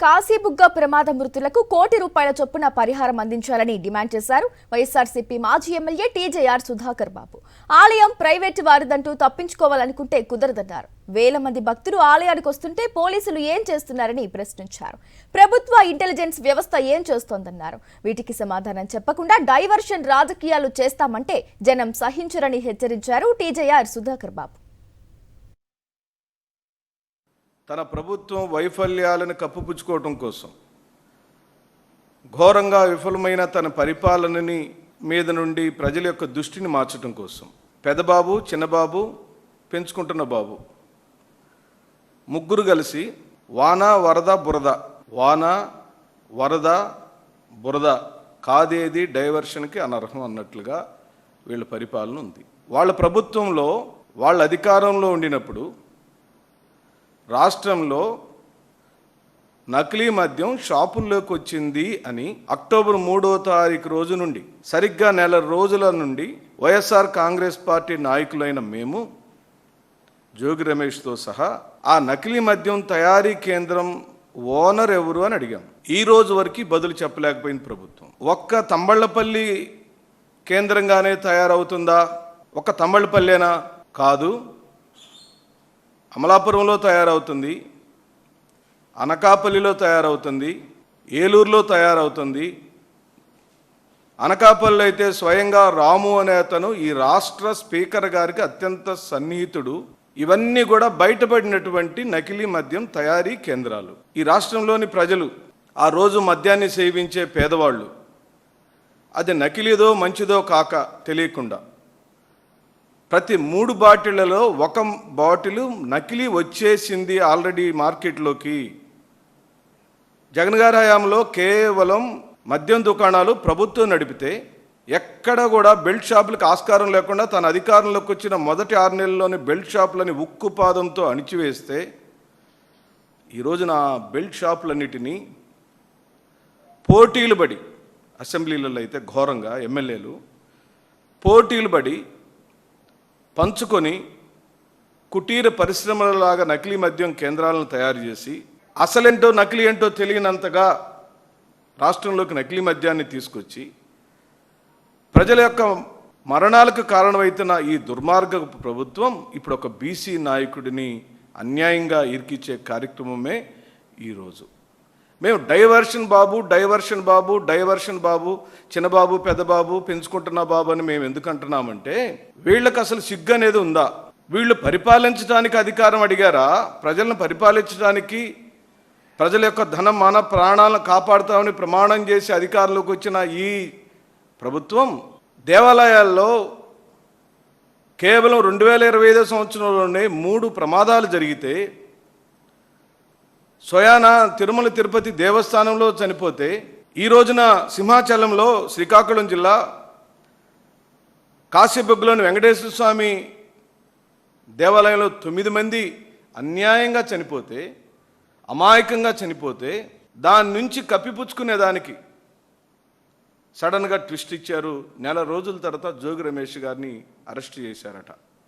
కాశీబుగ్గ ప్రమాద మృతులకు ₹1 కోటి చొప్పున పరిహారం అందించాలని డిమాండ్ చేశారు వైఎస్ఆర్సీపీ మాజీ ఎమ్మెల్యే టీజేఆర్ సుధాకర్ బాబు. ఆలయం ప్రైవేటు వారిదంటూ తప్పించుకోవాలనుకుంటే కుదరదన్నారు. వేల మంది భక్తులు ఆలయానికి వస్తుంటే పోలీసులు ఏం చేస్తున్నారని ప్రశ్నించారు. ప్రభుత్వ ఇంటెలిజెన్స్ వ్యవస్థ ఏం చేస్తోందన్నారు. వీటికి సమాధానం చెప్పకుండా డైవర్షన్ రాజకీయాలు చేస్తామంటే జనం సహించరని హెచ్చరించారు టీజేఆర్ సుధాకర్ బాబు. తన ప్రభుత్వం వైఫల్యాలను కప్పుపుచ్చుకోవటం కోసం ఘోరంగా విఫలమైన తన పరిపాలనని మీద నుండి ప్రజల యొక్క దృష్టిని మార్చడం కోసం పెదబాబు, చిన్నబాబు, పెంచుకుంటున్న బాబు ముగ్గురు కలిసి వాన వరద బురద, వాన వరద బురద కాదేది డైవర్షన్కి అనర్హం అన్నట్లుగా వీళ్ళ పరిపాలన ఉంది. వాళ్ళ ప్రభుత్వంలో వాళ్ళ అధికారంలో ఉండినప్పుడు రాష్ట్రంలో నకిలీ మద్యం షాపుల్లోకి వచ్చింది అని అక్టోబర్ 3వ తారీఖు రోజు నుండి సరిగ్గా నెల రోజుల నుండి వైఎస్ఆర్ కాంగ్రెస్ పార్టీ నాయకులైన మేము జోగి రమేష్తో సహా ఆ నకిలీ మద్యం తయారీ కేంద్రం ఓనర్ ఎవరు అని అడిగాం. ఈ రోజు వరకు బదులు చెప్పలేకపోయింది ప్రభుత్వం. ఒక్క తంబళ్లపల్లి కేంద్రంగానే తయారవుతుందా? ఒక్క తంబళ్లపల్లేనా? కాదు, అమలాపురంలో తయారవుతుంది, అనకాపల్లిలో తయారవుతుంది, ఏలూరులో తయారవుతుంది. అనకాపల్లి అయితే స్వయంగా రాము అనే అతను ఈ రాష్ట్ర స్పీకర్ గారికి అత్యంత సన్నిహితుడు. ఇవన్నీ కూడా బయటపడినటువంటి నకిలీ మద్యం తయారీ కేంద్రాలు. ఈ రాష్ట్రంలోని ప్రజలు ఆ రోజు మద్యాన్ని సేవించే పేదవాళ్ళు అది నకిలీదో మంచిదో కాక తెలియకుండా ప్రతి 3 బాటిళ్లలో 1 బాటిల్ నకిలీ వచ్చేసింది ఆల్రెడీ మార్కెట్లోకి. జగన్ గారి హయాంలో కేవలం మద్యం దుకాణాలు ప్రభుత్వం నడిపితే ఎక్కడ కూడా బెల్ట్ షాపులకు ఆస్కారం లేకుండా తన అధికారంలోకి వచ్చిన మొదటి 6 నెలల్లోని బెల్ట్ షాపులని ఉక్కుపాదంతో అణిచివేస్తే ఈరోజున బెల్ట్ షాపులన్నిటినీ పోటీలు పడి, అసెంబ్లీలలో అయితే ఘోరంగా ఎమ్మెల్యేలు పోటీలు పడి పంచుకొని కుటీర పరిశ్రమలలాగా నకిలీ మద్యం కేంద్రాలను తయారు చేసి అసలేంటో నకిలీ ఏంటో తెలియనంతగా రాష్ట్రంలోకి నకిలీ మద్యాన్ని తీసుకొచ్చి ప్రజల యొక్క మరణాలకు కారణమవుతున్న ఈ దుర్మార్గ ప్రభుత్వం ఇప్పుడు ఒక బీసీ నాయకుడిని అన్యాయంగా ఇరికిచ్చే కార్యక్రమమే ఈరోజు. మేము డైవర్షన్ బాబు, డైవర్షన్ బాబు, డైవర్షన్ బాబు, చిన్నబాబు, పెద్దబాబు, పెంచుకుంటున్న బాబు అని మేము ఎందుకు అంటున్నామంటే వీళ్ళకి అసలు సిగ్గు అనేది ఉందా? వీళ్ళు పరిపాలించడానికి అధికారం అడిగారా? ప్రజలను పరిపాలించడానికి, ప్రజల యొక్క ధనం మాన ప్రాణాలను కాపాడుతామని ప్రమాణం చేసి అధికారంలోకి వచ్చిన ఈ ప్రభుత్వం దేవాలయాల్లో కేవలం 2025 సంవత్సరంలోనే 3 ప్రమాదాలు జరిగితే స్వయాన తిరుమల తిరుపతి దేవస్థానంలో చనిపోతే ఈ రోజున సింహాచలంలో శ్రీకాకుళం జిల్లా కాశీబుగ్గలోని వెంకటేశ్వర స్వామి దేవాలయంలో 9 మంది అన్యాయంగా చనిపోతే, అమాయకంగా చనిపోతే దాని నుంచి కప్పిపుచ్చుకునేదానికి సడన్గా ట్విస్ట్ ఇచ్చారు. నెల రోజుల తర్వాత జోగి రమేష్ గారిని అరెస్ట్ చేశారట.